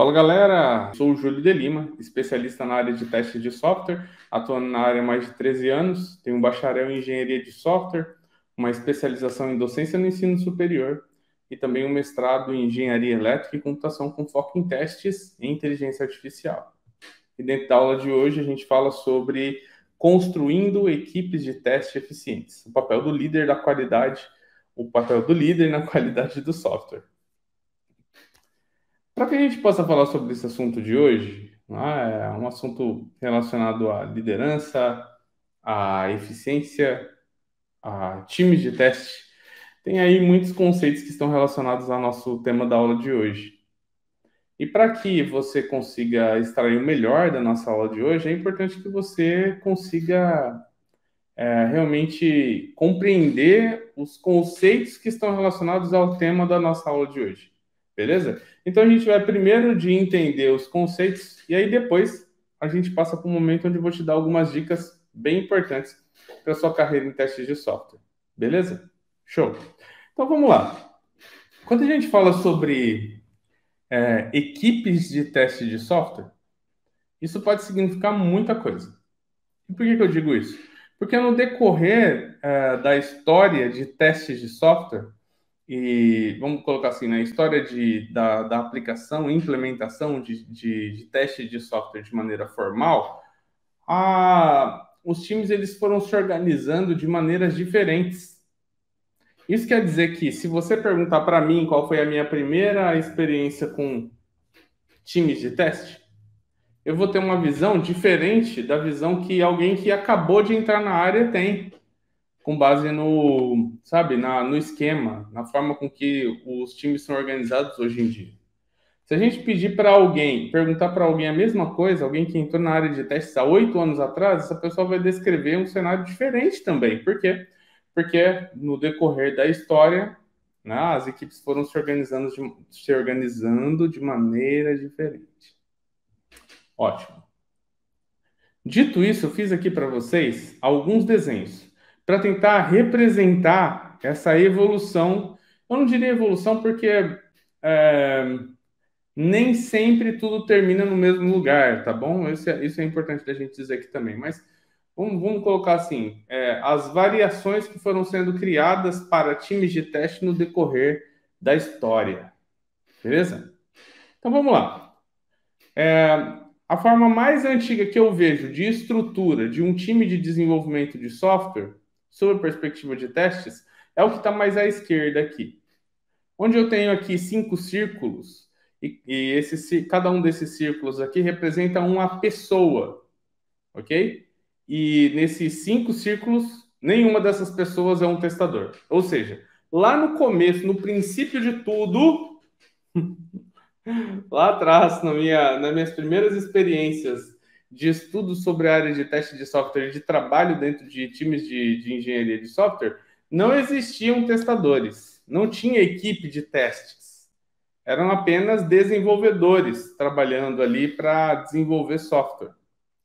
Fala galera, sou o Júlio de Lima, especialista na área de teste de software, atuando na área há mais de 13 anos, tenho um bacharel em engenharia de software, uma especialização em docência no ensino superior e também um mestrado em engenharia elétrica e computação com foco em testes e inteligência artificial. E dentro da aula de hoje a gente fala sobre construindo equipes de teste eficientes, o papel do líder da qualidade, o papel do líder na qualidade do software. Para que a gente possa falar sobre esse assunto de hoje, é um assunto relacionado à liderança, à eficiência, a times de teste, tem aí muitos conceitos que estão relacionados ao nosso tema da aula de hoje. E para que você consiga extrair o melhor da nossa aula de hoje, é importante que você consiga realmente compreender os conceitos que estão relacionados ao tema da nossa aula de hoje. Beleza? Então a gente vai primeiro de entender os conceitos e aí depois a gente passa para um momento onde eu vou te dar algumas dicas bem importantes para a sua carreira em testes de software. Beleza? Show! Então vamos lá. Quando a gente fala sobre equipes de teste de software, isso pode significar muita coisa. E por que eu digo isso? Porque no decorrer da história de testes de software, e vamos colocar assim, na história da aplicação e implementação de teste de software de maneira formal, os times eles foram se organizando de maneiras diferentes. Isso quer dizer que, se você perguntar para mim qual foi a minha primeira experiência com times de teste, eu vou ter uma visão diferente da visão que alguém que acabou de entrar na área tem, com base no, sabe, no esquema, na forma com que os times são organizados hoje em dia. Se a gente pedir para alguém, perguntar para alguém a mesma coisa, alguém que entrou na área de testes há 8 anos atrás, essa pessoa vai descrever um cenário diferente também. Por quê? Porque no decorrer da história, né, as equipes foram se organizando de maneira diferente. Ótimo. Dito isso, eu fiz aqui para vocês alguns desenhos para tentar representar essa evolução. Eu não diria evolução porque nem sempre tudo termina no mesmo lugar, tá bom? Isso é importante da gente dizer aqui também. Mas vamos colocar assim: as variações que foram sendo criadas para times de teste no decorrer da história. Beleza? Então vamos lá. A forma mais antiga que eu vejo de estrutura de um time de desenvolvimento de software, sob a perspectiva de testes, é o que está mais à esquerda aqui. Onde eu tenho aqui 5 círculos, cada um desses círculos aqui representa uma pessoa, ok? E nesses 5 círculos, nenhuma dessas pessoas é um testador. Ou seja, lá no começo, no princípio de tudo, lá atrás, nas minhas primeiras experiências de estudo sobre a área de teste de software e de trabalho dentro de times de engenharia de software, não existiam testadores, não tinha equipe de testes. Eram apenas desenvolvedores trabalhando ali para desenvolver software,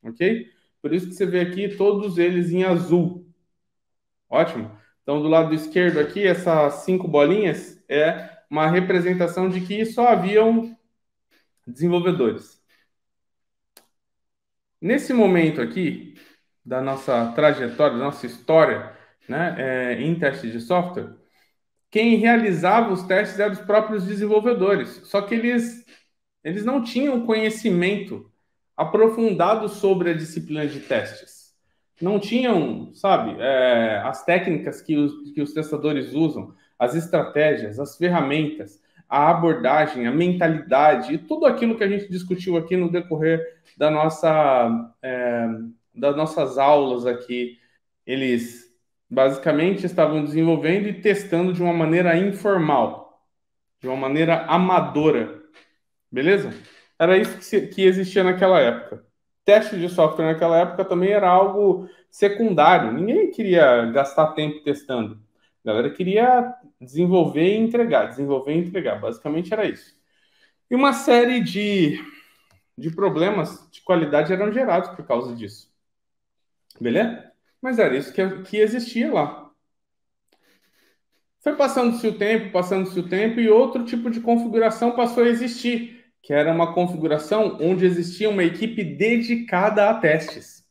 ok? Por isso que você vê aqui todos eles em azul. Ótimo. Então, do lado esquerdo aqui, essas 5 bolinhas é uma representação de que só haviam desenvolvedores. Nesse momento aqui, da nossa trajetória, da nossa história, né, em testes de software, quem realizava os testes eram os próprios desenvolvedores. Só que eles não tinham conhecimento aprofundado sobre a disciplina de testes. Não tinham, sabe, as técnicas que os testadores usam, as estratégias, as ferramentas, a abordagem, a mentalidade e tudo aquilo que a gente discutiu aqui no decorrer das nossas aulas aqui. Eles basicamente estavam desenvolvendo e testando de uma maneira informal, de uma maneira amadora. Beleza? Era isso que existia naquela época. Teste de software naquela época também era algo secundário. Ninguém queria gastar tempo testando. A galera queria desenvolver e entregar, desenvolver e entregar. Basicamente era isso. E uma série de problemas de qualidade eram gerados por causa disso. Beleza? Mas era isso que existia lá. Foi passando-se o tempo, e outro tipo de configuração passou a existir, que era uma configuração onde existia uma equipe dedicada a testes.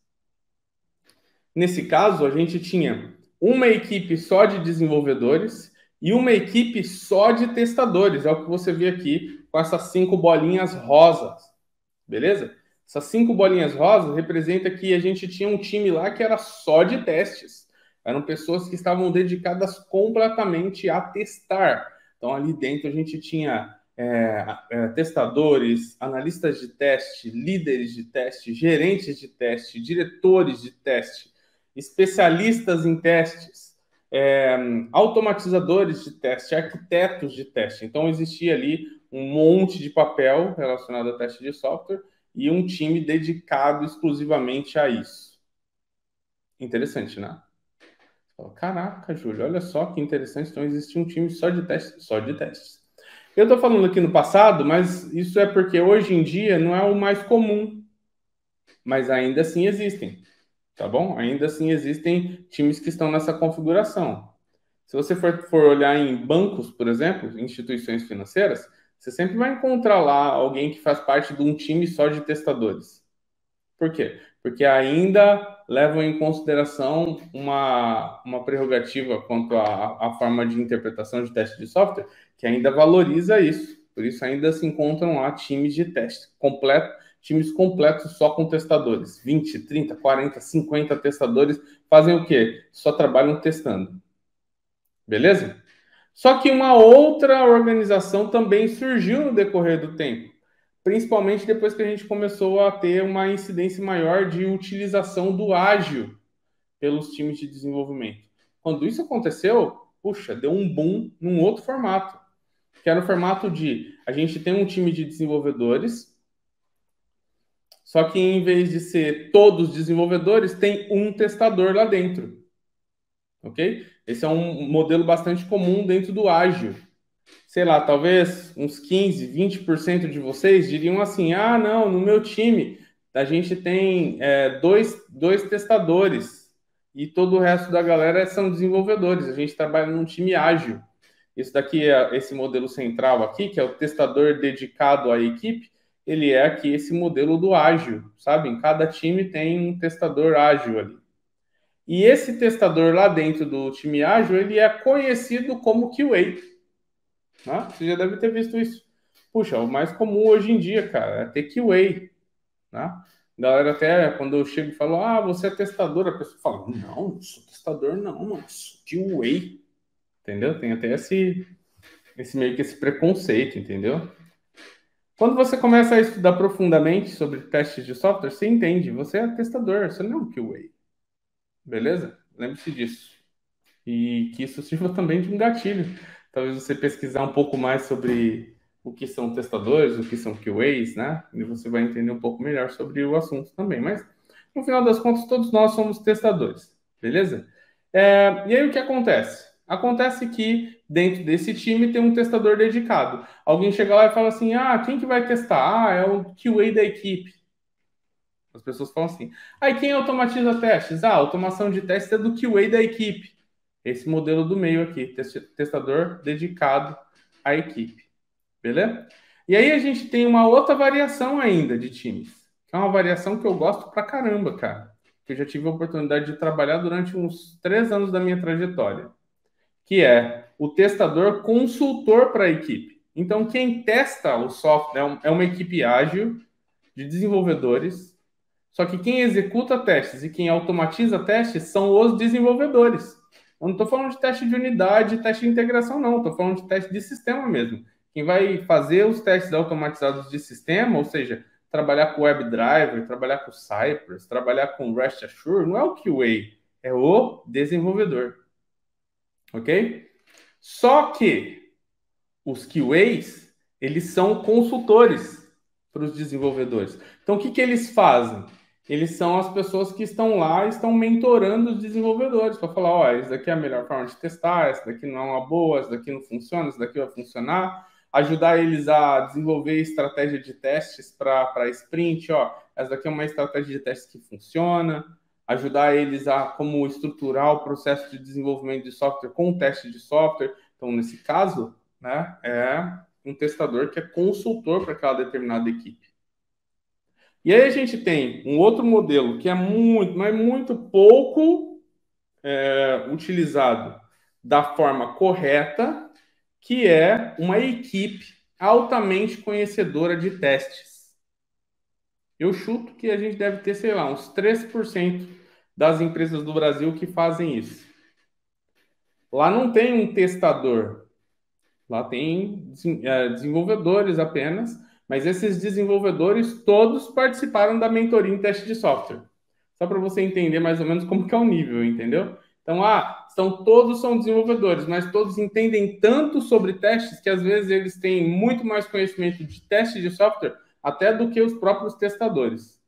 Nesse caso, a gente tinha uma equipe só de desenvolvedores e uma equipe só de testadores. É o que você vê aqui com essas 5 bolinhas rosas, beleza? Essas 5 bolinhas rosas representa que a gente tinha um time lá que era só de testes. Eram pessoas que estavam dedicadas completamente a testar. Então, ali dentro a gente tinha testadores, analistas de teste, líderes de teste, gerentes de teste, diretores de teste, especialistas em testes, automatizadores de teste, arquitetos de teste. Então, existia ali um monte de papel relacionado a teste de software e um time dedicado exclusivamente a isso. Interessante, né? Caraca, Júlio, olha só que interessante. Então, existia um time só de testes. Eu estou falando aqui no passado, mas isso é porque hoje em dia não é o mais comum. Mas ainda assim existem, tá bom? Ainda assim existem times que estão nessa configuração. Se você for olhar em bancos, por exemplo, instituições financeiras, você sempre vai encontrar lá alguém que faz parte de um time só de testadores. Por quê? Porque ainda levam em consideração uma prerrogativa quanto à forma de interpretação de teste de software, que ainda valoriza isso. Por isso ainda se encontram lá times de teste completo, times completos só com testadores. 20, 30, 40, 50 testadores fazem o quê? Só trabalham testando. Beleza? Só que uma outra organização também surgiu no decorrer do tempo, principalmente depois que a gente começou a ter uma incidência maior de utilização do ágil pelos times de desenvolvimento. Quando isso aconteceu, puxa, deu um boom num outro formato, que era o formato de a gente tem um time de desenvolvedores, só que em vez de ser todos desenvolvedores, tem um testador lá dentro. Ok? Esse é um modelo bastante comum dentro do ágil. Sei lá, talvez uns 15, 20% de vocês diriam assim: ah, não, no meu time a gente tem dois testadores e todo o resto da galera são desenvolvedores. A gente trabalha num time ágil. Isso daqui é esse modelo central aqui, que é o testador dedicado à equipe. Ele é aqui esse modelo do ágil, sabe? Em cada time tem um testador ágil ali. E esse testador lá dentro do time ágil, ele é conhecido como QA. Né? Você já deve ter visto isso. Puxa, o mais comum hoje em dia, cara, é ter QA. Né? A galera até, quando eu chego e falo, ah, você é testador, a pessoa fala, não sou testador não, mano, sou QA. Entendeu? Tem até esse meio que esse preconceito, entendeu? Quando você começa a estudar profundamente sobre testes de software, você entende, você é testador, você não é um QA. Beleza? Lembre-se disso. E que isso sirva também de um gatilho. Talvez você pesquisar um pouco mais sobre o que são testadores, o que são QAs, né? E você vai entender um pouco melhor sobre o assunto também. Mas, no final das contas, todos nós somos testadores, beleza? E aí o que acontece? Acontece que dentro desse time tem um testador dedicado. Alguém chega lá e fala assim: ah, quem que vai testar? Ah, é o QA da equipe. As pessoas falam assim: aí quem automatiza testes? Ah, a automação de testes é do QA da equipe. Esse modelo do meio aqui, testador dedicado à equipe. Beleza? E aí a gente tem uma outra variação ainda de times, que é uma variação que eu gosto pra caramba, cara. Que eu já tive a oportunidade de trabalhar durante uns 3 anos da minha trajetória, que é o testador consultor para a equipe. Então, quem testa o software é uma equipe ágil de desenvolvedores, só que quem executa testes e quem automatiza testes são os desenvolvedores. Eu não estou falando de teste de unidade, teste de integração, não. Estou falando de teste de sistema mesmo. Quem vai fazer os testes automatizados de sistema, ou seja, trabalhar com WebDriver, trabalhar com Cypress, trabalhar com REST Assure, não é o QA, é o desenvolvedor. Ok? Só que os QAs, eles são consultores para os desenvolvedores. Então, o que eles fazem? Eles são as pessoas que estão lá, estão mentorando os desenvolvedores para falar, ó, isso daqui é a melhor forma de testar, essa daqui não é uma boa, essa daqui não funciona, essa daqui vai funcionar. Ajudar eles a desenvolver estratégia de testes para sprint, ó, essa daqui é uma estratégia de testes que funciona. Ajudar eles a como estruturar o processo de desenvolvimento de software com teste de software. Então, nesse caso, né, um testador que é consultor para aquela determinada equipe. E aí a gente tem um outro modelo que é muito, mas muito pouco utilizado da forma correta, que é uma equipe altamente conhecedora de testes. Eu chuto que a gente deve ter, sei lá, uns 3% das empresas do Brasil que fazem isso. Lá não tem um testador, lá tem desenvolvedores apenas, mas esses desenvolvedores todos participaram da mentoria em teste de software. Só para você entender mais ou menos como que é o nível, entendeu? Então, todos são desenvolvedores, mas todos entendem tanto sobre testes que às vezes eles têm muito mais conhecimento de teste de software até do que os próprios testadores.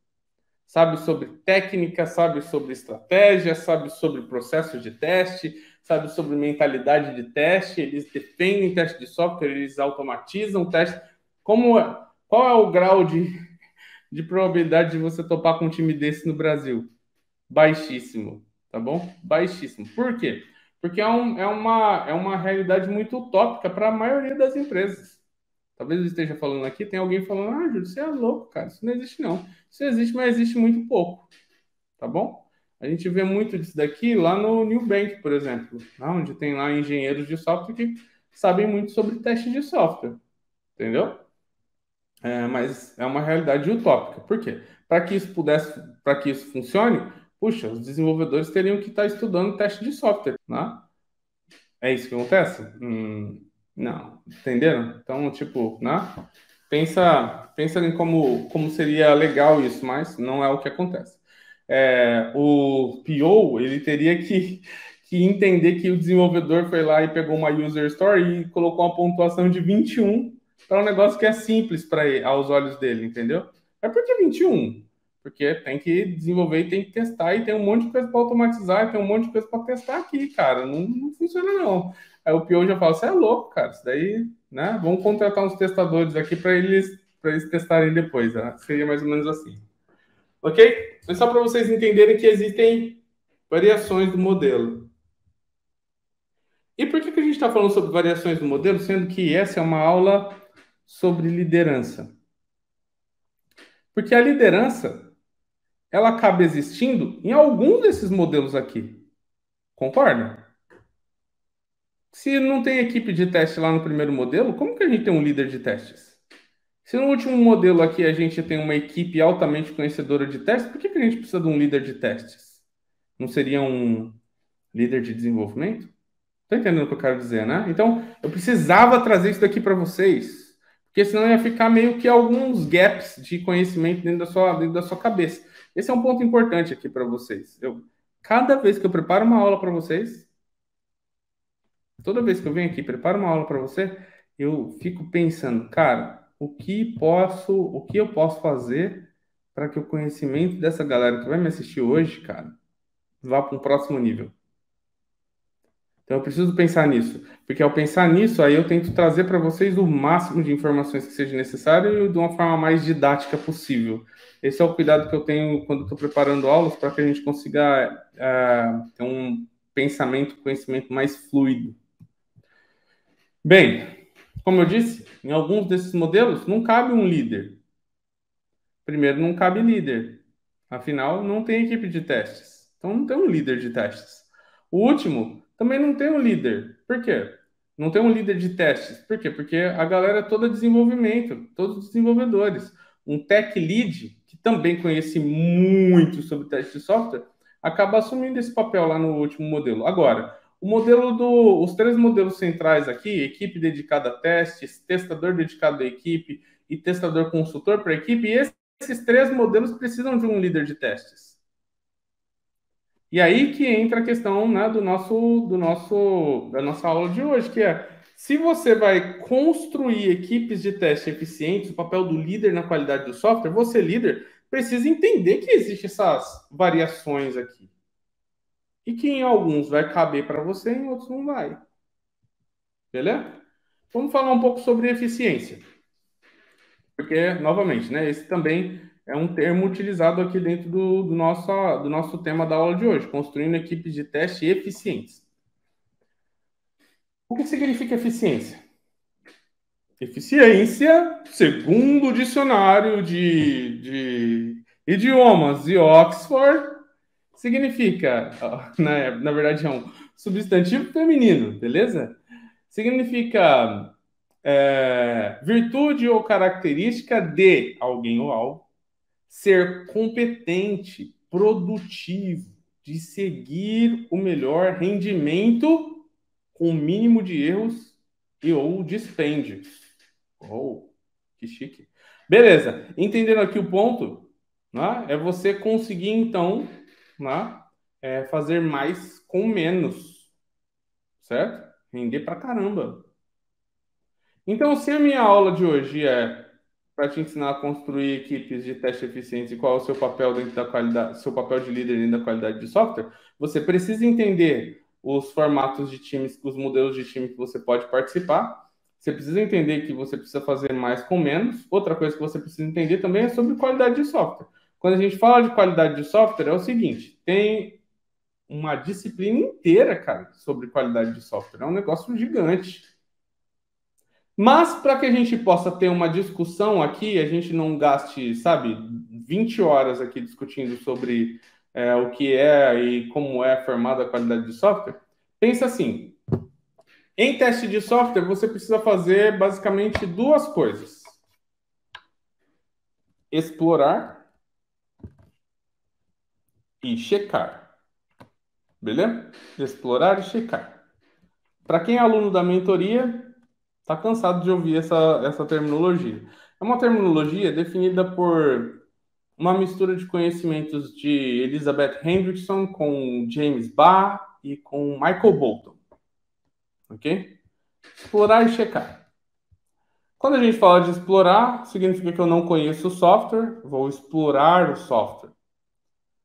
Sabe sobre técnica, sabe sobre estratégia, sabe sobre processo de teste, sabe sobre mentalidade de teste, eles defendem teste de software, eles automatizam teste. Qual é o grau de probabilidade de você topar com um time desse no Brasil? Baixíssimo, tá bom? Baixíssimo. Por quê? Porque é uma realidade muito utópica para a maioria das empresas. Talvez eu esteja falando aqui, tem alguém falando, Júlio, você é louco, cara, isso não existe não. Isso existe, mas existe muito pouco, tá bom? A gente vê muito disso daqui lá no Nubank, por exemplo, onde tem lá engenheiros de software que sabem muito sobre teste de software, entendeu? Mas é uma realidade utópica. Por quê? Para que isso funcione, puxa, os desenvolvedores teriam que estar estudando teste de software, né? É isso que acontece? Não, entenderam? Então, tipo, né? Pensa em como seria legal isso, mas não é o que acontece. O PO, ele teria que entender que o desenvolvedor foi lá e pegou uma user story e colocou uma pontuação de 21 para um negócio que é simples para aos olhos dele, entendeu? É porque 21? Porque tem que desenvolver e tem que testar, e tem um monte de coisa para automatizar, e tem um monte de coisa para testar aqui, cara. Não funciona, não. Aí o PO já fala, você é louco, cara. Isso daí, né? Vamos contratar uns testadores aqui para eles testarem depois. Né? Seria mais ou menos assim. Ok? É só para vocês entenderem que existem variações do modelo. E por que a gente está falando sobre variações do modelo, sendo que essa é uma aula sobre liderança? Porque a liderança, ela acaba existindo em alguns desses modelos aqui. Concorda? Se não tem equipe de teste lá no primeiro modelo, como que a gente tem um líder de testes? Se no último modelo aqui a gente tem uma equipe altamente conhecedora de testes, por que a gente precisa de um líder de testes? Não seria um líder de desenvolvimento? Tá entendendo o que eu quero dizer, né? Então, eu precisava trazer isso daqui para vocês, porque senão ia ficar meio que alguns gaps de conhecimento dentro da sua cabeça. Esse é um ponto importante aqui para vocês. Cada vez que eu preparo uma aula para vocês, toda vez que eu venho aqui, preparo uma aula para você, eu fico pensando, cara, o que eu posso fazer para que o conhecimento dessa galera que vai me assistir hoje, cara, vá para um próximo nível. Então eu preciso pensar nisso, porque ao pensar nisso, aí eu tento trazer para vocês o máximo de informações que seja necessário e de uma forma mais didática possível. Esse é o cuidado que eu tenho quando estou preparando aulas para que a gente consiga ter um pensamento, conhecimento mais fluido. Bem, como eu disse, em alguns desses modelos não cabe um líder. Primeiro, não cabe líder. Afinal, não tem equipe de testes. Então, não tem um líder de testes. O último também não tem um líder. Por quê? Não tem um líder de testes. Por quê? Porque a galera é toda desenvolvimento, todos os desenvolvedores. Um tech lead, que também conhece muito sobre teste de software, acaba assumindo esse papel lá no último modelo. Agora, os três modelos centrais aqui, equipe dedicada a testes, testador dedicado à equipe e testador consultor para a equipe, esses três modelos precisam de um líder de testes. E aí que entra a questão, né, da nossa aula de hoje, que é, se você vai construir equipes de teste eficientes, o papel do líder na qualidade do software, você, líder, precisa entender que existem essas variações aqui. E que em alguns vai caber para você, em outros não vai. Beleza? Vamos falar um pouco sobre eficiência. Porque, novamente, né, esse também é um termo utilizado aqui dentro do nosso tema da aula de hoje, construindo equipes de teste eficientes. O que significa eficiência? Eficiência, segundo o dicionário de idiomas de Oxford, significa, na verdade é um substantivo feminino, beleza? Significa virtude ou característica de alguém ou algo, ser competente, produtivo, de seguir o melhor rendimento com o mínimo de erros e ou dispêndio. Oh, que chique. Beleza, entendendo aqui o ponto, né, é você conseguir, então, né, fazer mais com menos, certo? Render pra caramba. Então, se a minha aula de hoje é para te ensinar a construir equipes de teste eficientes e qual é o seu papel dentro da qualidade, seu papel de líder dentro da qualidade de software, você precisa entender os formatos de times, os modelos de time que você pode participar. Você precisa entender que você precisa fazer mais com menos. Outra coisa que você precisa entender também é sobre qualidade de software. Quando a gente fala de qualidade de software, é o seguinte: tem uma disciplina inteira, cara, sobre qualidade de software. É um negócio gigante. Mas para que a gente possa ter uma discussão aqui, a gente não gaste, sabe, 20 horas aqui discutindo sobre o que é e como é formada a qualidade de software, pensa assim: em teste de software, você precisa fazer basicamente duas coisas: explorar e checar. Beleza? Explorar e checar. Para quem é aluno da mentoria, está cansado de ouvir essa terminologia. É uma terminologia definida por uma mistura de conhecimentos de Elizabeth Hendrickson com James Barr e com Michael Bolton. Ok? Explorar e checar. Quando a gente fala de explorar, significa que eu não conheço o software, vou explorar o software.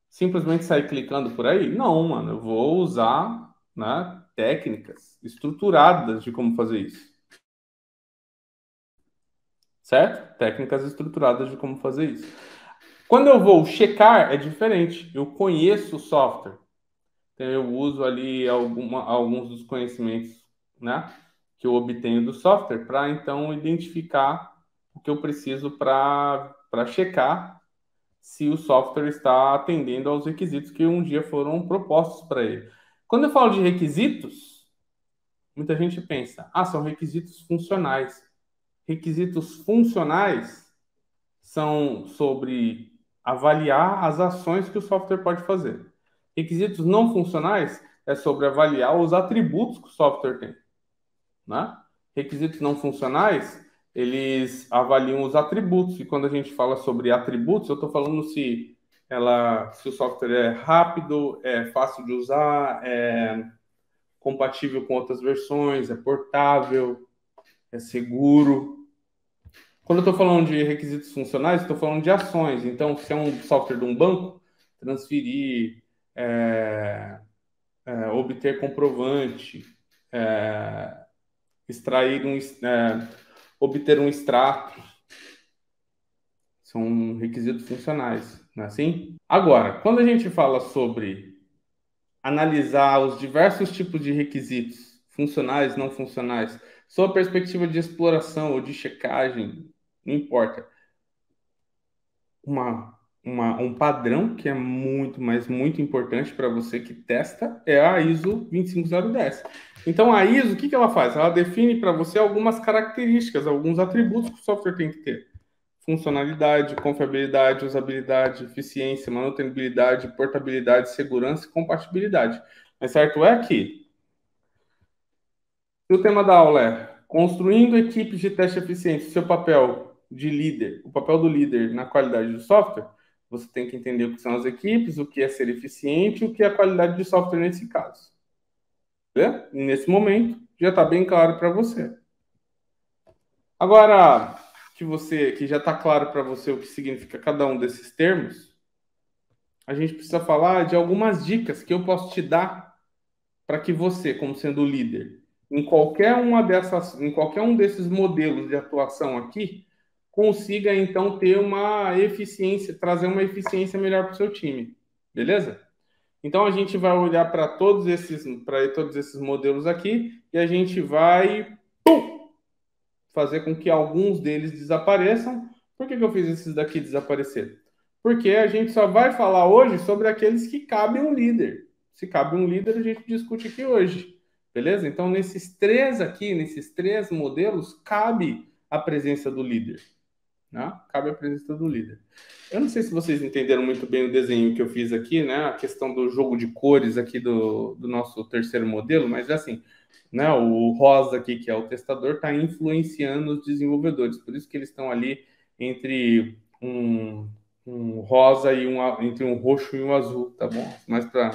Simplesmente sair clicando por aí? Não, mano. Eu vou usar, né, técnicas estruturadas de como fazer isso. Certo? Técnicas estruturadas de como fazer isso. Quando eu vou checar, é diferente. Eu conheço o software. Então, eu uso ali alguns dos conhecimentos, né, que eu obtenho do software para, então, identificar o que eu preciso para checar se o software está atendendo aos requisitos que um dia foram propostos para ele. Quando eu falo de requisitos, muita gente pensa, são requisitos funcionais. Requisitos funcionais são sobre avaliar as ações que o software pode fazer. Requisitos não funcionais é sobre avaliar os atributos que o software tem, né? Requisitos não funcionais, eles avaliam os atributos. E quando a gente fala sobre atributos, eu estou falando se o software é rápido, é fácil de usar, é compatível com outras versões, é portável, é seguro. Quando eu estou falando de requisitos funcionais, estou falando de ações. Então, se é um software de um banco, transferir, obter comprovante, é, extrair obter um extrato, são requisitos funcionais, não é assim? Agora, quando a gente fala sobre analisar os diversos tipos de requisitos, funcionais, não funcionais, sob a perspectiva de exploração ou de checagem, não importa. Um padrão que é muito, mas muito importante para você que testa é a ISO 25010. Então, a ISO, o que ela faz? Ela define para você algumas características, alguns atributos que o software tem que ter. Funcionalidade, confiabilidade, usabilidade, eficiência, manutenibilidade, portabilidade, segurança e compatibilidade. Mas certo é que se o tema da aula é construindo equipes de teste eficiente, seu papel de líder, o papel do líder na qualidade do software, você tem que entender o que são as equipes, o que é ser eficiente, o que é a qualidade de software nesse caso. Né? E nesse momento, já está bem claro para você. Agora que já está claro para você o que significa cada um desses termos, a gente precisa falar de algumas dicas que eu posso te dar para que você, como sendo líder, em qualquer um desses modelos de atuação aqui, consiga então ter uma eficiência, trazer uma eficiência melhor para o seu time, beleza? Então a gente vai olhar para todos esses modelos aqui e a gente vai fazer com que alguns deles desapareçam. Por que eu fiz esses daqui desaparecer? Porque a gente só vai falar hoje sobre aqueles que cabem um líder. Se cabe um líder, a gente discute aqui hoje. Beleza? Então, nesses três aqui, nesses três modelos, cabe a presença do líder. Né? Cabe a presença do líder. Eu não sei se vocês entenderam muito bem o desenho que eu fiz aqui, né? A questão do jogo de cores aqui do nosso terceiro modelo, mas assim, né? O rosa aqui, que é o testador, está influenciando os desenvolvedores. Por isso que eles estão ali entre um rosa e entre um roxo e um azul, tá bom? Mas para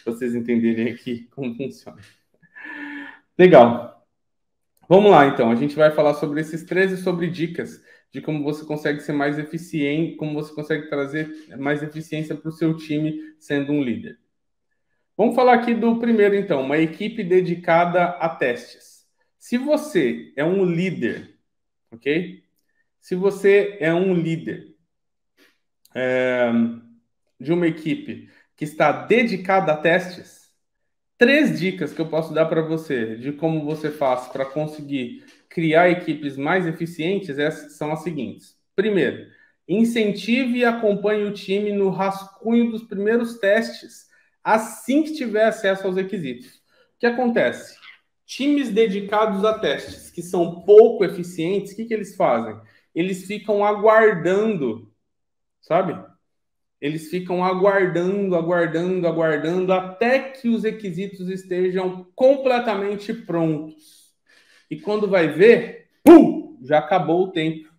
vocês entenderem aqui como funciona. Legal. Vamos lá, então. A gente vai falar sobre esses 13 sobre dicas de como você consegue ser mais eficiente, como você consegue trazer mais eficiência para o seu time sendo um líder. Vamos falar aqui do primeiro, então, uma equipe dedicada a testes. Se você é um líder, ok? Se você é um líder de uma equipe que está dedicada a testes, 3 dicas que eu posso dar para você de como você faz para conseguir criar equipes mais eficientes são as seguintes. Primeiro, incentive e acompanhe o time no rascunho dos primeiros testes, assim que tiver acesso aos requisitos. O que acontece? Times dedicados a testes que são pouco eficientes, o que eles fazem? Eles ficam aguardando, sabe? Eles ficam aguardando até que os requisitos estejam completamente prontos. E quando vai ver, pum, já acabou o tempo.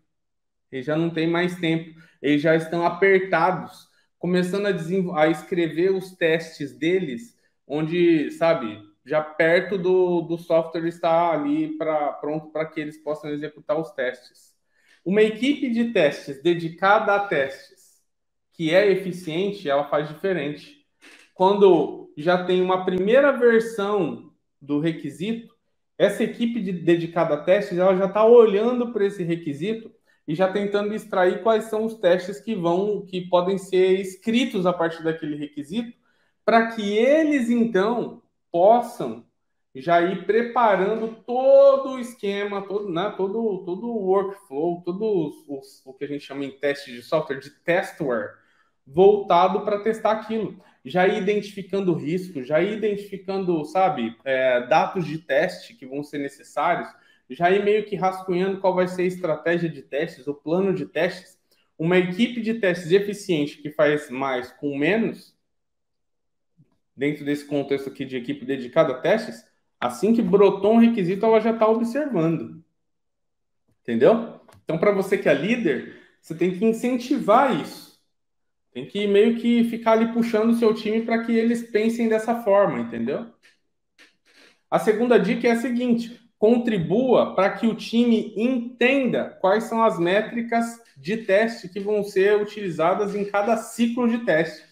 Eles já não tem mais tempo. Eles já estão apertados, começando a escrever os testes deles, onde, sabe, já perto do software está ali pronto para que eles possam executar os testes. Uma equipe de testes dedicada a testes que é eficiente, ela faz diferente. Quando já tem uma primeira versão do requisito, essa equipe dedicada a testes, ela já está olhando para esse requisito e já tentando extrair quais são os testes que podem ser escritos a partir daquele requisito, para que eles então possam já ir preparando todo o esquema, todo o workflow, o que a gente chama em teste de software, de testware, voltado para testar aquilo. Já ir identificando riscos, já ir identificando, sabe, dados de teste que vão ser necessários, já ir meio que rascunhando qual vai ser a estratégia de testes, o plano de testes. Uma equipe de testes eficiente que faz mais com menos, dentro desse contexto aqui de equipe dedicada a testes, assim que brotou um requisito, ela já está observando. Entendeu? Então, para você que é líder, você tem que incentivar isso. Tem que meio que ficar ali puxando o seu time para que eles pensem dessa forma, entendeu? A segunda dica é a seguinte: contribua para que o time entenda quais são as métricas de teste que vão ser utilizadas em cada ciclo de teste.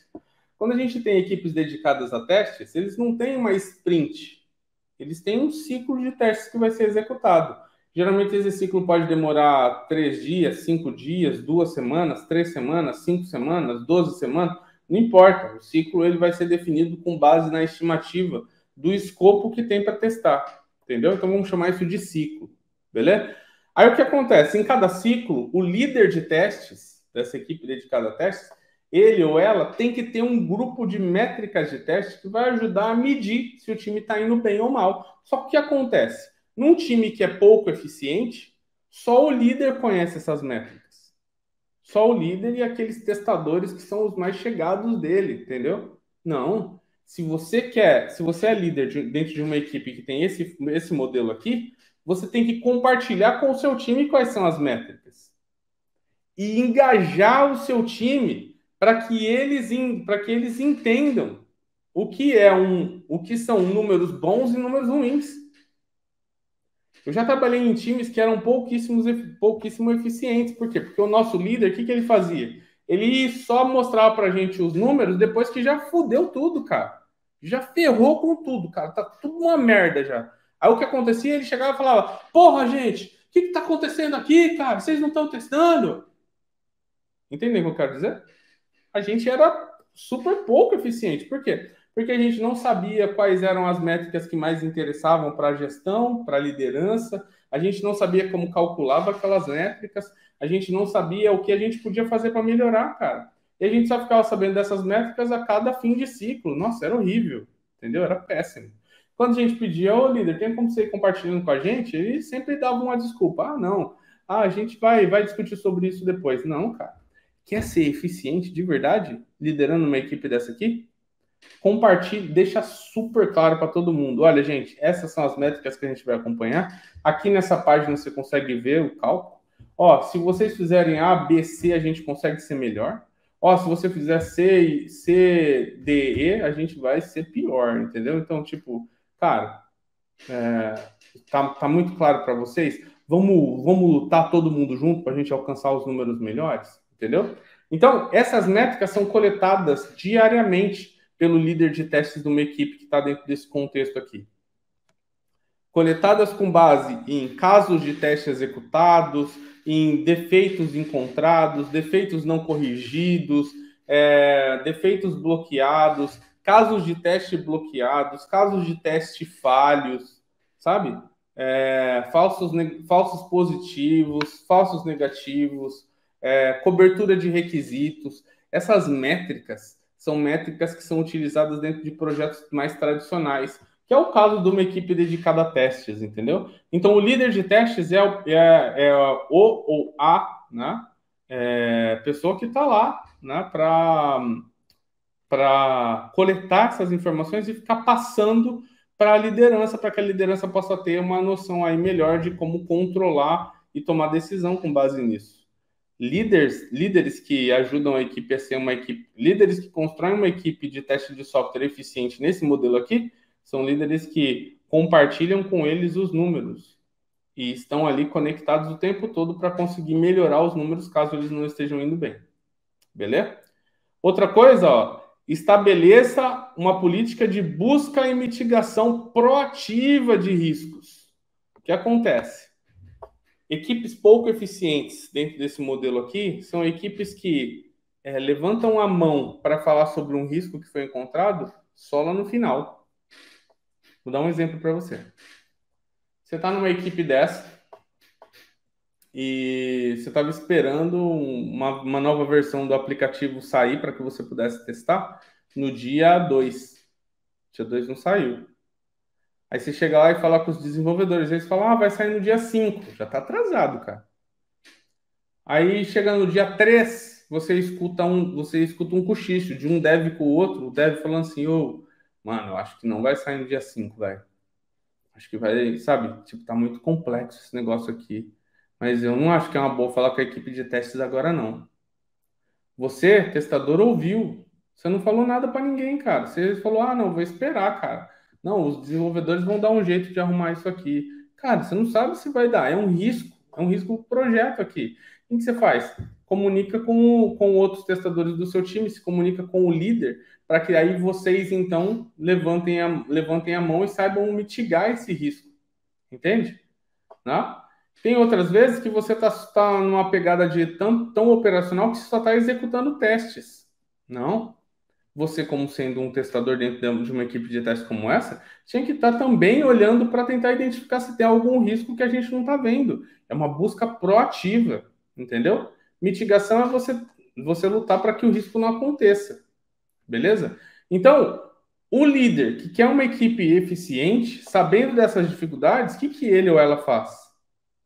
Quando a gente tem equipes dedicadas a testes, eles não têm uma sprint, eles têm um ciclo de testes que vai ser executado. Geralmente esse ciclo pode demorar 3 dias, 5 dias, 2 semanas, 3 semanas, 5 semanas, 12 semanas, não importa. O ciclo ele vai ser definido com base na estimativa do escopo que tem para testar, entendeu? Então vamos chamar isso de ciclo, beleza? Aí o que acontece? Em cada ciclo, o líder de testes, dessa equipe dedicada a testes, ele ou ela tem que ter um grupo de métricas de teste que vai ajudar a medir se o time está indo bem ou mal. Só que o que acontece? Num time que é pouco eficiente, só o líder conhece essas métricas. Só o líder e aqueles testadores que são os mais chegados dele, entendeu? Não. Se você é líder dentro de uma equipe que tem esse modelo aqui, você tem que compartilhar com o seu time quais são as métricas. E engajar o seu time para que eles entendam o que são números bons e números ruins. Eu já trabalhei em times que eram pouquíssimo eficientes. Por quê? Porque o nosso líder, o que ele fazia? Ele só mostrava pra gente os números depois que já fudeu tudo, cara. Já ferrou com tudo, cara. Tá tudo uma merda já. Aí o que acontecia? Ele chegava e falava: porra, gente, o que tá acontecendo aqui, cara? Vocês não estão testando? Entendeu o que eu quero dizer? A gente era super pouco eficiente. Por quê? Porque a gente não sabia quais eram as métricas que mais interessavam para a gestão, para a liderança, a gente não sabia como calculava aquelas métricas, a gente não sabia o que a gente podia fazer para melhorar, cara. E a gente só ficava sabendo dessas métricas a cada fim de ciclo. Nossa, era horrível, entendeu? Era péssimo. Quando a gente pedia, ô líder, tem como você ir compartilhando com a gente? Ele sempre dava uma desculpa. Ah, não. Ah, a gente vai discutir sobre isso depois. Não, cara. Quer ser eficiente de verdade, liderando uma equipe dessa aqui? Compartilhe, deixa super claro para todo mundo. Olha, gente, essas são as métricas que a gente vai acompanhar. Aqui nessa página você consegue ver o cálculo. Ó, se vocês fizerem A, B, C, a gente consegue ser melhor. Ó, se você fizer C, D, E, a gente vai ser pior, entendeu? Então, tipo, cara, tá muito claro para vocês? Vamos lutar todo mundo junto para a gente alcançar os números melhores, entendeu? Então, essas métricas são coletadas diariamente pelo líder de testes de uma equipe que está dentro desse contexto aqui. Coletadas com base em casos de teste executados, em defeitos encontrados, defeitos não corrigidos, defeitos bloqueados, casos de teste bloqueados, casos de teste falhos, sabe? Falsos positivos, falsos negativos, cobertura de requisitos. Essas métricas são métricas que são utilizadas dentro de projetos mais tradicionais, que é o caso de uma equipe dedicada a testes, entendeu? Então, o líder de testes é o ou a, né? Pessoa que está lá, né? Para coletar essas informações e ficar passando para a liderança, para que a liderança possa ter uma noção aí melhor de como controlar e tomar decisão com base nisso. Líderes que ajudam a equipe a ser uma equipe, líderes que constroem uma equipe de teste de software eficiente nesse modelo aqui, são líderes que compartilham com eles os números e estão ali conectados o tempo todo para conseguir melhorar os números caso eles não estejam indo bem. Beleza? Outra coisa, ó, estabeleça uma política de busca e mitigação proativa de riscos. O que acontece? Equipes pouco eficientes dentro desse modelo aqui são equipes que levantam a mão para falar sobre um risco que foi encontrado só lá no final. Vou dar um exemplo para você. Você está numa equipe dessa e você estava esperando uma nova versão do aplicativo sair para que você pudesse testar no dia 2. Dia 2 não saiu. Aí você chega lá e fala com os desenvolvedores, eles falam, vai sair no dia 5. Já está atrasado, cara. Aí chega no dia 3, você escuta um cochicho de um dev com o outro, o dev falando assim, mano, eu acho que não vai sair no dia 5, velho. Acho que vai, sabe? Tipo, tá muito complexo esse negócio aqui. Mas eu não acho que é uma boa falar com a equipe de testes agora, não. Você, testador, ouviu. Você não falou nada para ninguém, cara. Você falou, não, vou esperar, cara. Não, os desenvolvedores vão dar um jeito de arrumar isso aqui. Cara, você não sabe se vai dar. É um risco pro projeto aqui. O que você faz? Comunica com outros testadores do seu time, se comunica com o líder, para que aí vocês, então, levantem a mão e saibam mitigar esse risco. Entende? Né? Tem outras vezes que você está numa pegada de tão operacional que você só está executando testes. Não. Você, como sendo um testador dentro de uma equipe de testes como essa, tinha que estar também olhando para tentar identificar se tem algum risco que a gente não está vendo. É uma busca proativa, entendeu? Mitigação é você lutar para que o risco não aconteça. Beleza? Então, o líder que quer uma equipe eficiente, sabendo dessas dificuldades, o que ele ou ela faz?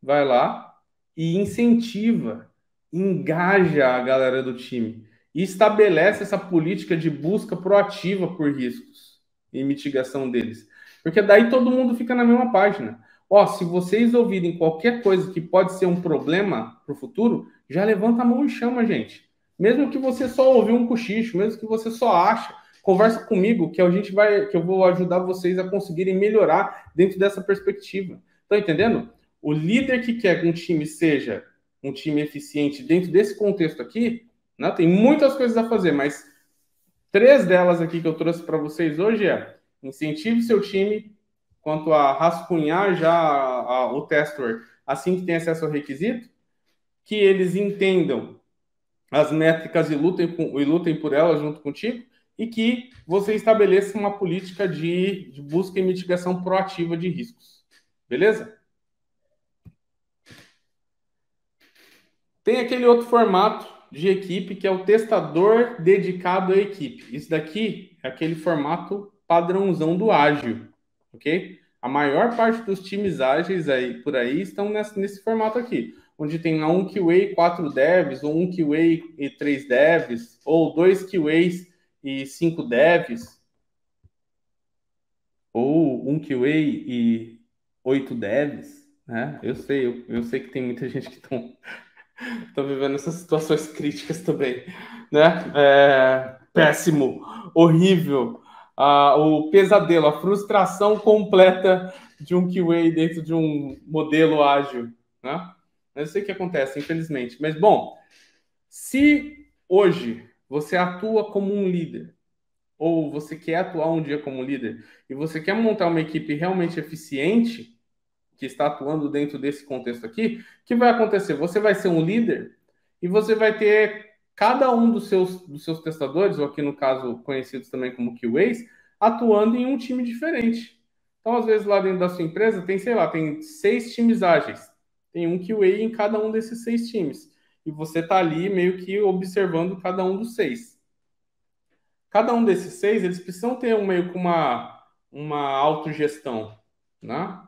Vai lá e incentiva, engaja a galera do time e estabelece essa política de busca proativa por riscos e mitigação deles. Porque daí todo mundo fica na mesma página. Se vocês ouvirem qualquer coisa que pode ser um problema para o futuro, já levanta a mão e chama, gente. Mesmo que você só ouviu um cochicho, mesmo que você só acha, conversa comigo que eu vou ajudar vocês a conseguirem melhorar dentro dessa perspectiva. Estão entendendo? O líder que quer que um time seja um time eficiente dentro desse contexto aqui, né, tem muitas coisas a fazer, mas 3 delas aqui que eu trouxe para vocês hoje incentive seu time quanto a rascunhar já o tester assim que tem acesso ao requisito, que eles entendam as métricas e lutem por elas junto contigo, e que você estabeleça uma política de busca e mitigação proativa de riscos. Beleza? Tem aquele outro formato de equipe que é o testador dedicado à equipe. Isso daqui é aquele formato padrãozão do ágil, ok? A maior parte dos times ágeis aí por aí estão nesse formato aqui, onde tem um QA e 4 devs, ou um QA e 3 devs, ou 2 QAs e 5 devs, ou um QA e 8 devs, né? Eu sei que tem muita gente que estão vivendo essas situações críticas também, né? Péssimo, horrível, o pesadelo, a frustração completa de um QA dentro de um modelo ágil, né? Eu sei o que acontece, infelizmente. Mas, bom, se hoje você atua como um líder, ou você quer atuar um dia como líder, e você quer montar uma equipe realmente eficiente, que está atuando dentro desse contexto aqui, o que vai acontecer? Você vai ser um líder e você vai ter cada um dos seus testadores, ou aqui no caso conhecidos também como QAs, atuando em um time diferente. Então, às vezes, lá dentro da sua empresa tem, sei lá, tem 6 times ágeis. Tem um QA em cada um desses 6 times. E você está ali meio que observando cada um dos 6. Cada um desses 6, eles precisam ter meio que uma autogestão, né?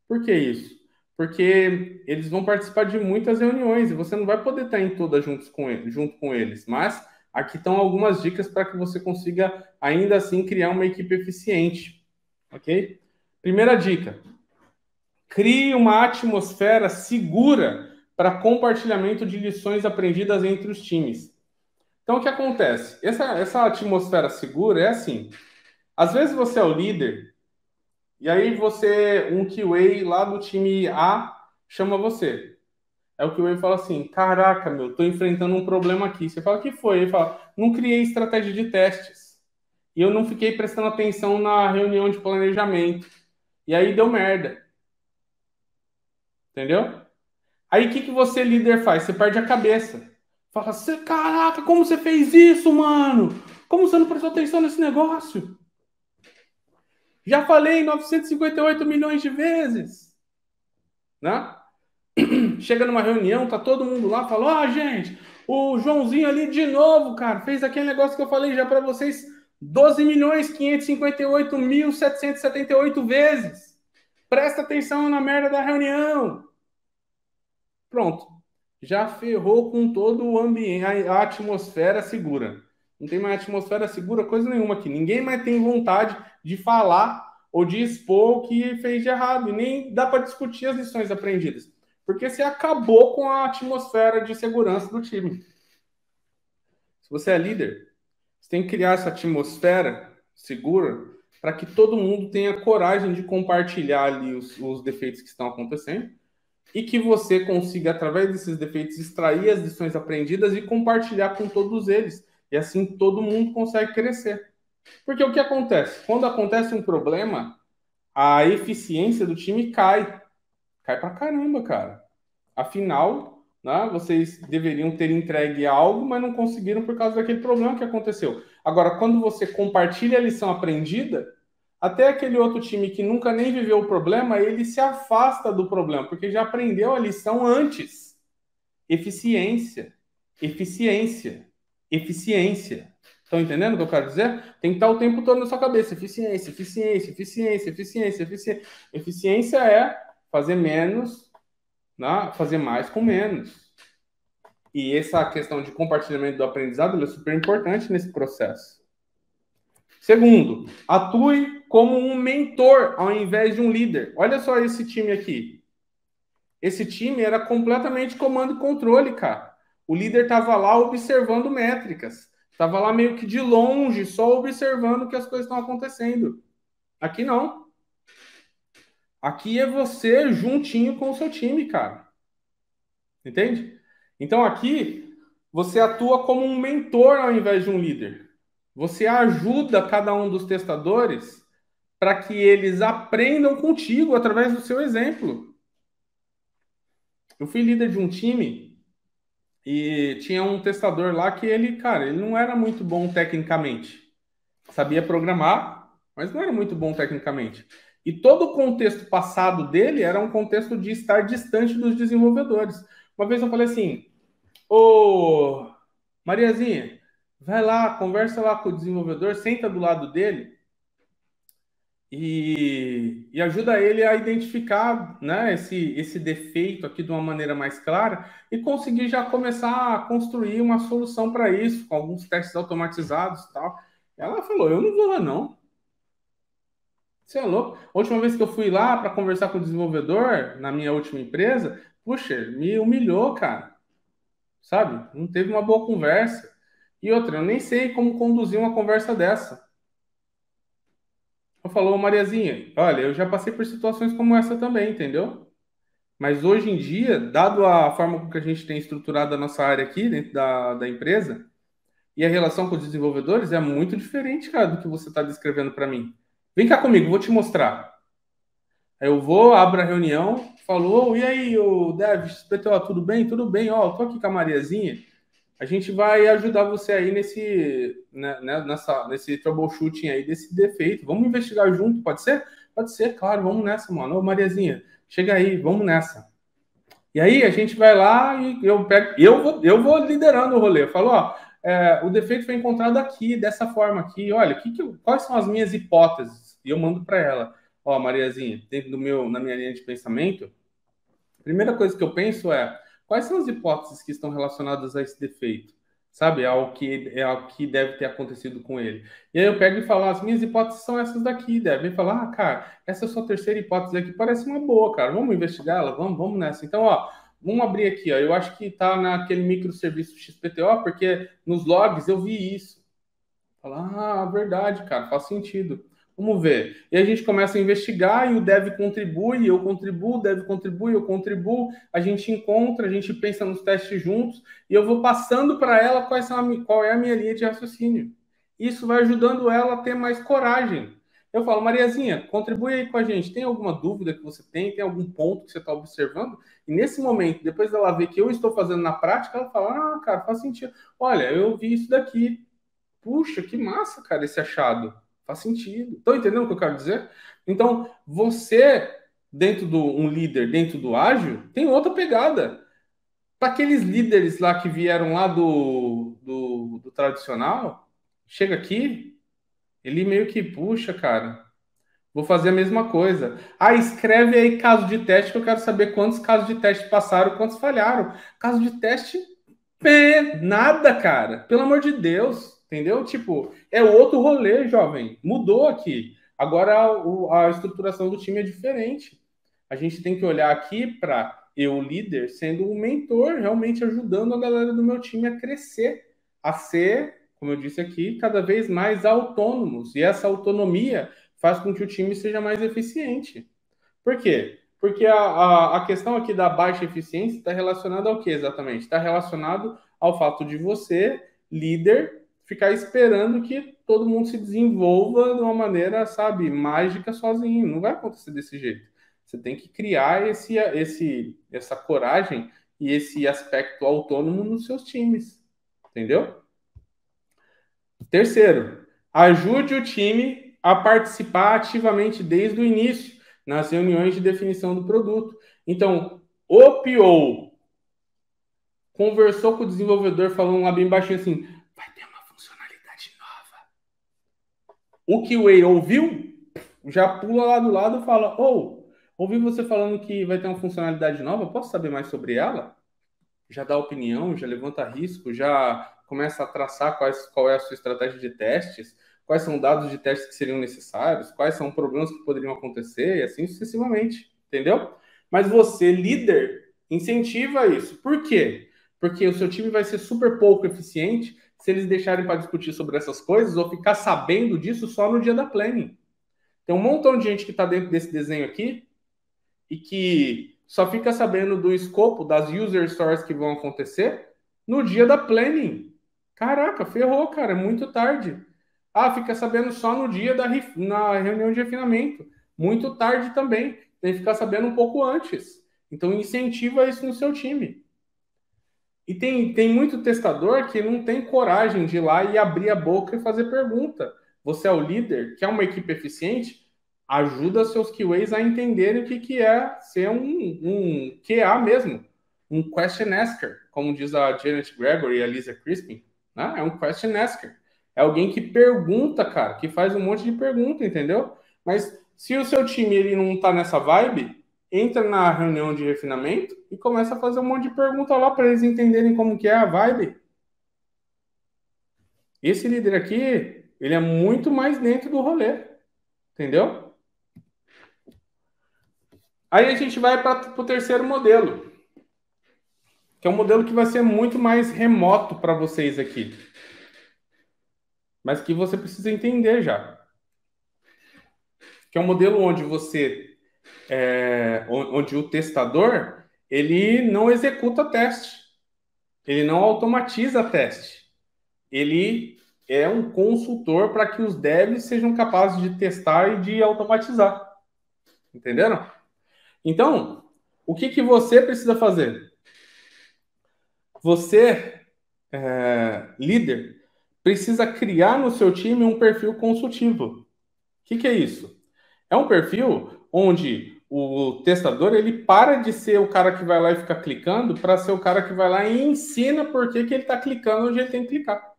Por que isso? Porque eles vão participar de muitas reuniões e você não vai poder estar em todas junto com eles. Mas aqui estão algumas dicas para que você consiga, ainda assim, criar uma equipe eficiente. Ok? Primeira dica: crie uma atmosfera segura para compartilhamento de lições aprendidas entre os times. Então, o que acontece? Essa atmosfera segura é assim: às vezes você é o líder, e aí um QA lá do time A chama você. É o QA fala assim: caraca, meu, tô enfrentando um problema aqui. Você fala: o que foi? Ele fala: não criei estratégia de testes. E eu não fiquei prestando atenção na reunião de planejamento. E aí deu merda. Entendeu? Aí o que você, líder, faz? Você perde a cabeça. Fala: caraca, como você fez isso, mano? Como você não prestou atenção nesse negócio? Já falei 958 milhões de vezes, né? Chega numa reunião, tá todo mundo lá, fala: ó, gente, o Joãozinho ali de novo, cara, fez aquele negócio que eu falei já para vocês 12 milhões 558 mil 778 vezes. Presta atenção na merda da reunião. Pronto. Já ferrou com todo o ambiente, a atmosfera segura. Não tem mais atmosfera segura, coisa nenhuma aqui. Ninguém mais tem vontade de falar ou de expor o que fez de errado. E nem dá para discutir as lições aprendidas. Porque você acabou com a atmosfera de segurança do time. Se você é líder, você tem que criar essa atmosfera segura para que todo mundo tenha coragem de compartilhar ali os defeitos que estão acontecendo e que você consiga, através desses defeitos, extrair as lições aprendidas e compartilhar com todos eles. E assim todo mundo consegue crescer. Porque o que acontece? Quando acontece um problema, a eficiência do time cai. Cai pra caramba, cara. Afinal, né, vocês deveriam ter entregue algo, mas não conseguiram por causa daquele problema que aconteceu. Agora, quando você compartilha a lição aprendida, até aquele outro time que nunca nem viveu o problema, ele se afasta do problema, porque já aprendeu a lição antes. Eficiência, eficiência, eficiência. Estão entendendo o que eu quero dizer? Tem que estar o tempo todo na sua cabeça. Eficiência, eficiência, eficiência, eficiência, eficiência. Eficiência é fazer menos, né? Fazer mais com menos. E essa questão de compartilhamento do aprendizado é super importante nesse processo. Segundo, atue como um mentor ao invés de um líder. Olha só esse time aqui. Esse time era completamente comando e controle, cara. O líder estava lá observando métricas. Estava lá meio que de longe, só observando que as coisas estão acontecendo. Aqui não. Aqui é você juntinho com o seu time, cara. Entende? Então aqui você atua como um mentor ao invés de um líder. Você ajuda cada um dos testadores para que eles aprendam contigo através do seu exemplo. Eu fui líder de um time e tinha um testador lá que ele, cara, ele não era muito bom tecnicamente. Sabia programar, mas não era muito bom tecnicamente. E todo o contexto passado dele era um contexto de estar distante dos desenvolvedores. Uma vez eu falei assim: Ô, Mariazinha, vai lá, conversa lá com o desenvolvedor, senta do lado dele e ajuda ele a identificar, né, esse defeito aqui de uma maneira mais clara e conseguir já começar a construir uma solução para isso, com alguns testes automatizados e tal. Ela falou: Eu não vou lá, não. Você é louco? A última vez que eu fui lá para conversar com o desenvolvedor, na minha última empresa, puxa, me humilhou, cara. Sabe? Não teve uma boa conversa. E outra, eu nem sei como conduzir uma conversa dessa. Eu falou, Mariazinha, olha, eu já passei por situações como essa também, entendeu? Mas hoje em dia, dado a forma com que a gente tem estruturado a nossa área aqui dentro da empresa e a relação com os desenvolvedores é muito diferente, cara, do que você está descrevendo para mim. Vem cá comigo, vou te mostrar. Aí eu vou, abro a reunião, falou, e aí, o Dev, XPTO, tudo bem? Tudo bem, ó, tô aqui com a Mariazinha. A gente vai ajudar você aí nesse troubleshooting aí desse defeito. Vamos investigar junto, pode ser? Pode ser, claro, vamos nessa, mano. Ô, Mariazinha, chega aí, vamos nessa. E aí a gente vai lá e eu vou liderando o rolê. Eu falo, ó, o defeito foi encontrado aqui, dessa forma aqui. Olha, quais são as minhas hipóteses? E eu mando para ela, ó, Mariazinha, dentro na minha linha de pensamento, a primeira coisa que eu penso é quais são as hipóteses que estão relacionadas a esse defeito, sabe? Ao que deve ter acontecido com ele. E aí eu pego e falo, as minhas hipóteses são essas daqui, devem falar, cara, essa é a sua terceira hipótese aqui, parece uma boa, cara, vamos investigá-la, vamos nessa. Então, ó, vamos abrir aqui, ó, eu acho que está naquele microserviço XPTO, porque nos logs eu vi isso. Fala, verdade, cara, faz sentido. Vamos ver. E a gente começa a investigar e o dev contribui, eu contribuo, o dev contribui, eu contribuo, a gente encontra, a gente pensa nos testes juntos e eu vou passando para ela qual é a minha linha de raciocínio. Isso vai ajudando ela a ter mais coragem. Eu falo, Mariazinha, contribui aí com a gente. Tem alguma dúvida que você tem? Tem algum ponto que você está observando? E nesse momento, depois dela ver que eu estou fazendo na prática, ela fala, cara, faz sentido. Olha, eu vi isso daqui. Puxa, que massa, cara, esse achado. Faz sentido. Estão entendendo o que eu quero dizer? Então, você, um líder dentro do ágil, tem outra pegada. Para aqueles líderes lá que vieram lá do tradicional, chega aqui, ele meio que puxa, cara. Vou fazer a mesma coisa. Ah, escreve aí caso de teste que eu quero saber quantos casos de teste passaram, quantos falharam. Caso de teste nada, cara. Pelo amor de Deus. Entendeu? Tipo, é outro rolê, jovem. Mudou aqui. Agora a estruturação do time é diferente. A gente tem que olhar aqui para eu, líder, sendo um mentor, realmente ajudando a galera do meu time a crescer, a ser, como eu disse aqui, cada vez mais autônomos. E essa autonomia faz com que o time seja mais eficiente. Por quê? Porque a questão aqui da baixa eficiência está relacionada ao que exatamente? Está relacionado ao fato de você, líder, ficar esperando que todo mundo se desenvolva de uma maneira, sabe, mágica sozinho. Não vai acontecer desse jeito. Você tem que criar essa coragem e esse aspecto autônomo nos seus times. Entendeu? Terceiro, ajude o time a participar ativamente desde o início, nas reuniões de definição do produto. Então, o PO conversou com o desenvolvedor, falando lá bem baixinho assim, vai ter uma funcionalidade nova. O QA ouviu, já pula lá do lado e fala, ouvi você falando que vai ter uma funcionalidade nova, posso saber mais sobre ela? Já dá opinião, já levanta risco, já começa a traçar qual é a sua estratégia de testes, quais são dados de testes que seriam necessários, quais são problemas que poderiam acontecer, e assim sucessivamente, entendeu? Mas você, líder, incentiva isso. Por quê? Porque o seu time vai ser super pouco eficiente se eles deixarem para discutir sobre essas coisas ou ficar sabendo disso só no dia da planning. Tem um montão de gente que está dentro desse desenho aqui e que só fica sabendo do escopo das user stories que vão acontecer no dia da planning. Caraca, ferrou, cara, é muito tarde. Ah, fica sabendo só no dia na reunião de refinamento. Muito tarde também. Tem que ficar sabendo um pouco antes. Então incentiva isso no seu time. E tem muito testador que não tem coragem de ir lá e abrir a boca e fazer pergunta. Você é o líder, quer uma equipe eficiente? Ajuda seus QAs a entenderem o que é ser um QA mesmo. um question asker, como diz a Janet Gregory e a Lisa Crispin, né? É um question asker. É alguém que pergunta, cara, que faz um monte de pergunta, entendeu? Mas se o seu time ele não tá nessa vibe, entra na reunião de refinamento e começa a fazer um monte de pergunta lá para eles entenderem como que é a vibe. Esse líder aqui, ele é muito mais dentro do rolê, entendeu? Aí a gente vai para o terceiro modelo, que é um modelo que vai ser muito mais remoto para vocês aqui, mas que você precisa entender já. Que é um modelo onde onde o testador ele não executa teste, ele não automatiza teste, ele é um consultor para que os devs sejam capazes de testar e de automatizar, entenderam? Então, o que você precisa fazer? Você, líder, precisa criar no seu time um perfil consultivo. O que é isso? É um perfil onde o testador ele para de ser o cara que vai lá e fica clicando para ser o cara que vai lá e ensina por que ele está clicando onde ele tem que clicar.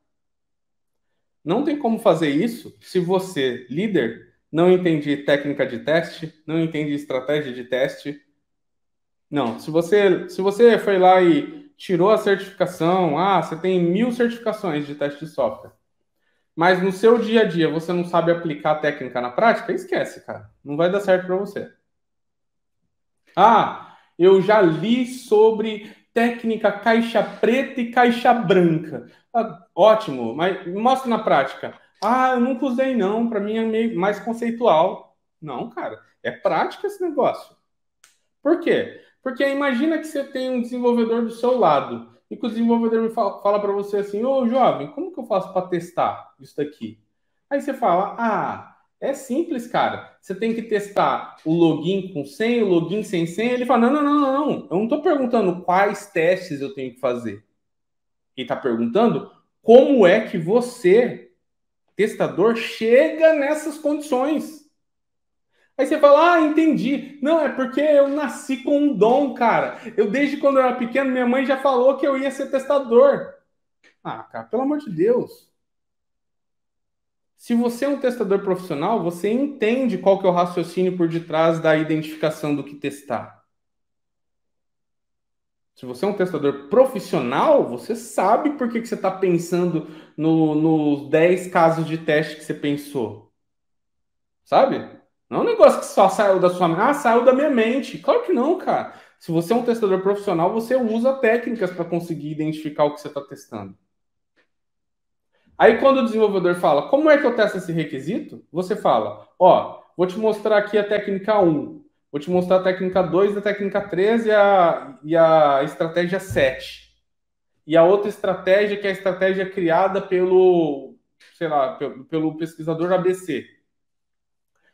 Não tem como fazer isso se você, líder, não entende técnica de teste, não entende estratégia de teste. Não, se você foi lá e tirou a certificação, você tem 1000 certificações de teste de software, mas no seu dia a dia você não sabe aplicar a técnica na prática, esquece, cara. Não vai dar certo para você. Eu já li sobre técnica caixa preta e caixa branca. Ótimo, mas mostra na prática. Eu nunca usei não, para mim é meio mais conceitual. Não, cara, é prática esse negócio. Por quê? Porque imagina que você tem um desenvolvedor do seu lado e que o desenvolvedor me fala para você assim: ô jovem, como que eu faço para testar isso daqui? Aí você fala: é simples, cara. Você tem que testar o login com senha, o login sem senha. Ele fala: não. Eu não estou perguntando quais testes eu tenho que fazer. Ele está perguntando como é que você, testador, chega nessas condições. Aí você fala: entendi. Não, é porque eu nasci com um dom, cara. Eu, desde quando eu era pequeno, minha mãe já falou que eu ia ser testador. Cara, pelo amor de Deus. Se você é um testador profissional, você entende qual que é o raciocínio por detrás da identificação do que testar. Se você é um testador profissional, você sabe por que você está pensando nos 10 casos de teste que você pensou. Sabe? Não é um negócio que só saiu da sua mente. Saiu da minha mente. Claro que não, cara. Se você é um testador profissional, você usa técnicas para conseguir identificar o que você está testando. Aí quando o desenvolvedor fala, como é que eu testo esse requisito? Você fala, vou te mostrar aqui a técnica 1, vou te mostrar a técnica 2, a técnica 3 e a estratégia 7. E a outra estratégia que é a estratégia criada pelo, sei lá, pelo pesquisador ABC.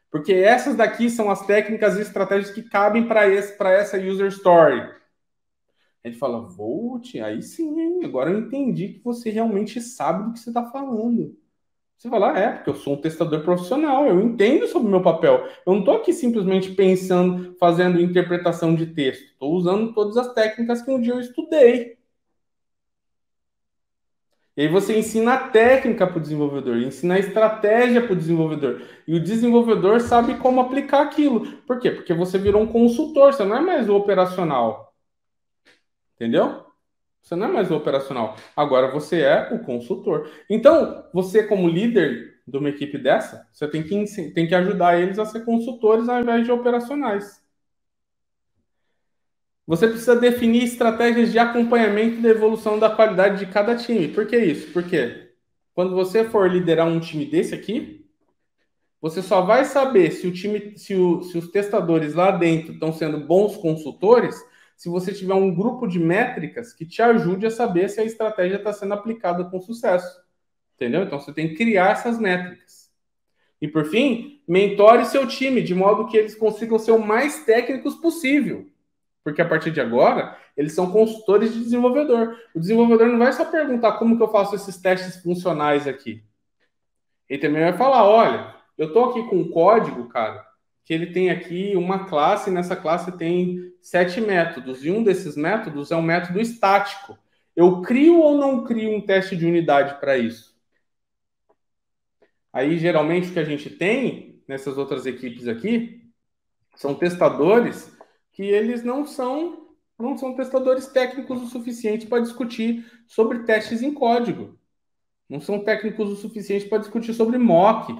Porque essas daqui são as técnicas e estratégias que cabem para essa user story. A gente fala, Volt, aí sim, hein? Agora eu entendi que você realmente sabe do que você está falando. Você fala, porque eu sou um testador profissional, eu entendo sobre o meu papel. Eu não estou aqui simplesmente pensando, fazendo interpretação de texto. Estou usando todas as técnicas que um dia eu estudei. E aí você ensina a técnica para o desenvolvedor, ensina a estratégia para o desenvolvedor. E o desenvolvedor sabe como aplicar aquilo. Por quê? Porque você virou um consultor, você não é mais o operacional. Entendeu? Você não é mais o operacional. Agora você é o consultor. Então, você como líder de uma equipe dessa, você tem que ajudar eles a ser consultores ao invés de operacionais. Você precisa definir estratégias de acompanhamento da evolução da qualidade de cada time. Por que isso? Porque quando você for liderar um time desse aqui, você só vai saber se os testadores lá dentro estão sendo bons consultores se você tiver um grupo de métricas que te ajude a saber se a estratégia está sendo aplicada com sucesso. Entendeu? Então você tem que criar essas métricas. E por fim, mentore seu time de modo que eles consigam ser o mais técnicos possível. Porque a partir de agora, eles são consultores de desenvolvedor. O desenvolvedor não vai só perguntar como que eu faço esses testes funcionais aqui. Ele também vai falar, olha, eu estou aqui com um código, cara, que ele tem aqui uma classe, e nessa classe tem 7 métodos, e um desses métodos é um método estático. Eu crio ou não crio um teste de unidade para isso? Aí, geralmente, o que a gente tem nessas outras equipes aqui são testadores que eles não são testadores técnicos o suficiente para discutir sobre testes em código. Não são técnicos o suficiente para discutir sobre mock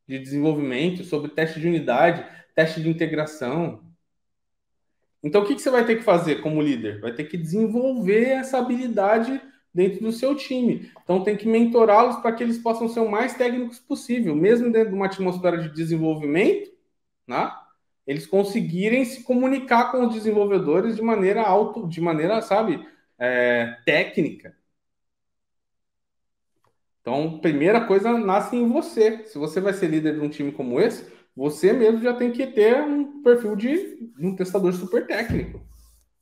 de desenvolvimento, sobre teste de unidade, teste de integração. Então, o que você vai ter que fazer como líder? Vai ter que desenvolver essa habilidade dentro do seu time. Então, tem que mentorá-los para que eles possam ser o mais técnicos possível, mesmo dentro de uma atmosfera de desenvolvimento, né? Eles conseguirem se comunicar com os desenvolvedores sabe, técnica. Então, primeira coisa nasce em você. Se você vai ser líder de um time como esse, você mesmo já tem que ter um perfil de um testador super técnico.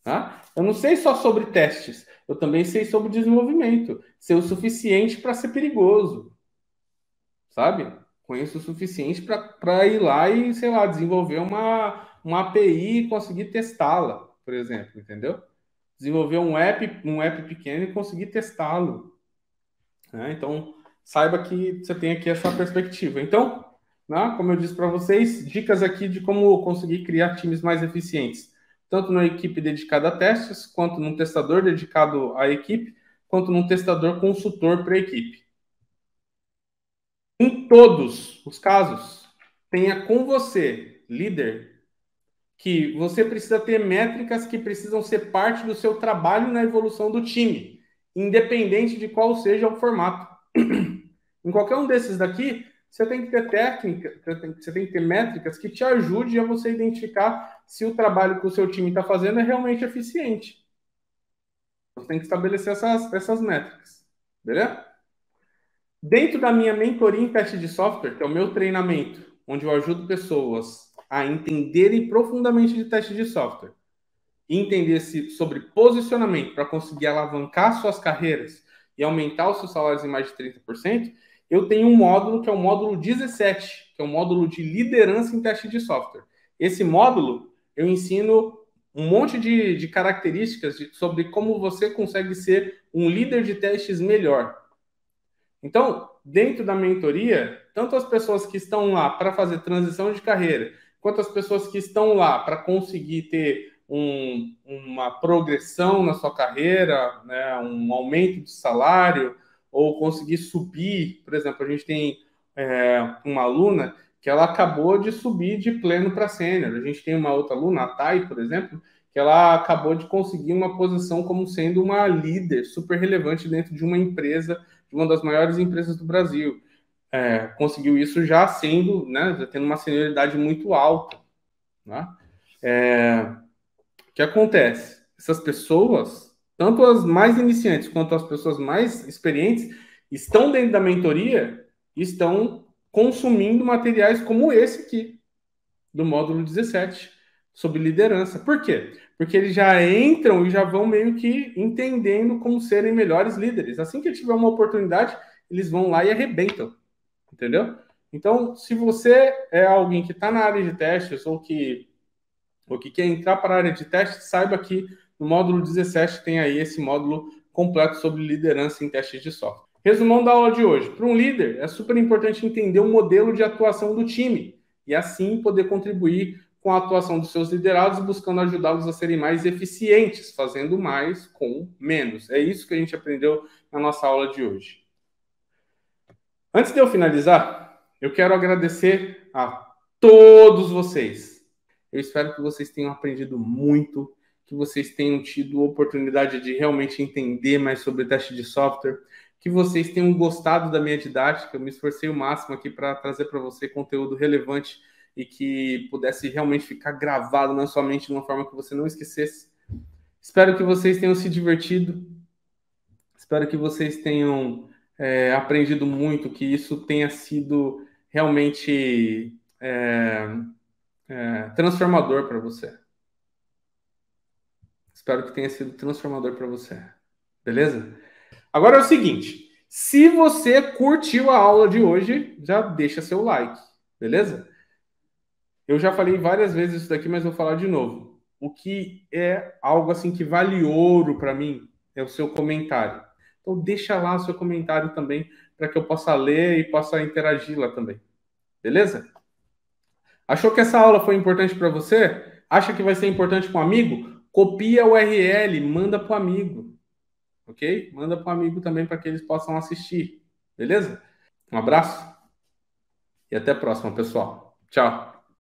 Tá? Eu não sei só sobre testes, eu também sei sobre desenvolvimento. Sei o suficiente para ser perigoso, sabe? Conheço o suficiente para ir lá e, sei lá, desenvolver uma API e conseguir testá-la, por exemplo, entendeu? Desenvolver um app pequeno e conseguir testá-lo. Né? Então, saiba que você tem aqui essa perspectiva. Então, né, como eu disse para vocês, dicas aqui de como conseguir criar times mais eficientes, tanto numa equipe dedicada a testes, quanto num testador dedicado à equipe, quanto num testador consultor para a equipe. Em todos os casos, tenha com você, líder, que você precisa ter métricas que precisam ser parte do seu trabalho na evolução do time, independente de qual seja o formato. Em qualquer um desses daqui, você tem que ter técnica, você tem que ter métricas que te ajudem a você identificar se o trabalho que o seu time está fazendo é realmente eficiente. Você tem que estabelecer essas métricas. Beleza? Dentro da minha mentoria em teste de software, que é o meu treinamento, onde eu ajudo pessoas a entenderem profundamente de teste de software, e entender sobre posicionamento para conseguir alavancar suas carreiras e aumentar os seus salários em mais de 30%, eu tenho um módulo que é o módulo 17, que é um módulo de liderança em teste de software. Esse módulo, eu ensino um monte de características sobre como você consegue ser um líder de testes melhor. Então, dentro da mentoria, tanto as pessoas que estão lá para fazer transição de carreira, quanto as pessoas que estão lá para conseguir ter uma progressão na sua carreira, né, um aumento de salário, ou conseguir subir. Por exemplo, a gente tem uma aluna que ela acabou de subir de pleno para sênior. A gente tem uma outra aluna, a Thay, por exemplo, que ela acabou de conseguir uma posição como sendo uma líder super relevante dentro de uma empresa, de uma das maiores empresas do Brasil. Conseguiu isso já sendo, né, já tendo uma senioridade muito alta. Né? O que acontece? Essas pessoas, tanto as mais iniciantes quanto as pessoas mais experientes, estão dentro da mentoria e estão consumindo materiais como esse aqui, do módulo 17, sobre liderança. Por quê? Porque eles já entram e já vão meio que entendendo como serem melhores líderes. Assim que tiver uma oportunidade, eles vão lá e arrebentam. Entendeu? Então, se você é alguém que está na área de testes ou que quer entrar para a área de testes, saiba que no módulo 17 tem aí esse módulo completo sobre liderança em testes de software. Resumão da aula de hoje. Para um líder, é super importante entender o modelo de atuação do time e assim poder contribuir com a atuação dos seus liderados, buscando ajudá-los a serem mais eficientes, fazendo mais com menos. É isso que a gente aprendeu na nossa aula de hoje. Antes de eu finalizar, eu quero agradecer a todos vocês. Eu espero que vocês tenham aprendido muito, que vocês tenham tido a oportunidade de realmente entender mais sobre teste de software, que vocês tenham gostado da minha didática. Eu me esforcei o máximo aqui para trazer para você conteúdo relevante e que pudesse realmente ficar gravado na sua mente de uma forma que você não esquecesse. Espero que vocês tenham se divertido. Espero que vocês tenham aprendido muito, que isso tenha sido realmente transformador para você. Espero que tenha sido transformador para você. Beleza? Agora é o seguinte: se você curtiu a aula de hoje, já deixa seu like. Beleza? Eu já falei várias vezes isso daqui, mas vou falar de novo. O que é algo assim que vale ouro para mim é o seu comentário. Então deixa lá o seu comentário também para que eu possa ler e possa interagir lá também. Beleza? Achou que essa aula foi importante para você? Acha que vai ser importante para um amigo? Copia o URL, manda para o amigo, ok? Manda para o amigo também para que eles possam assistir. Beleza? Um abraço e até a próxima, pessoal. Tchau.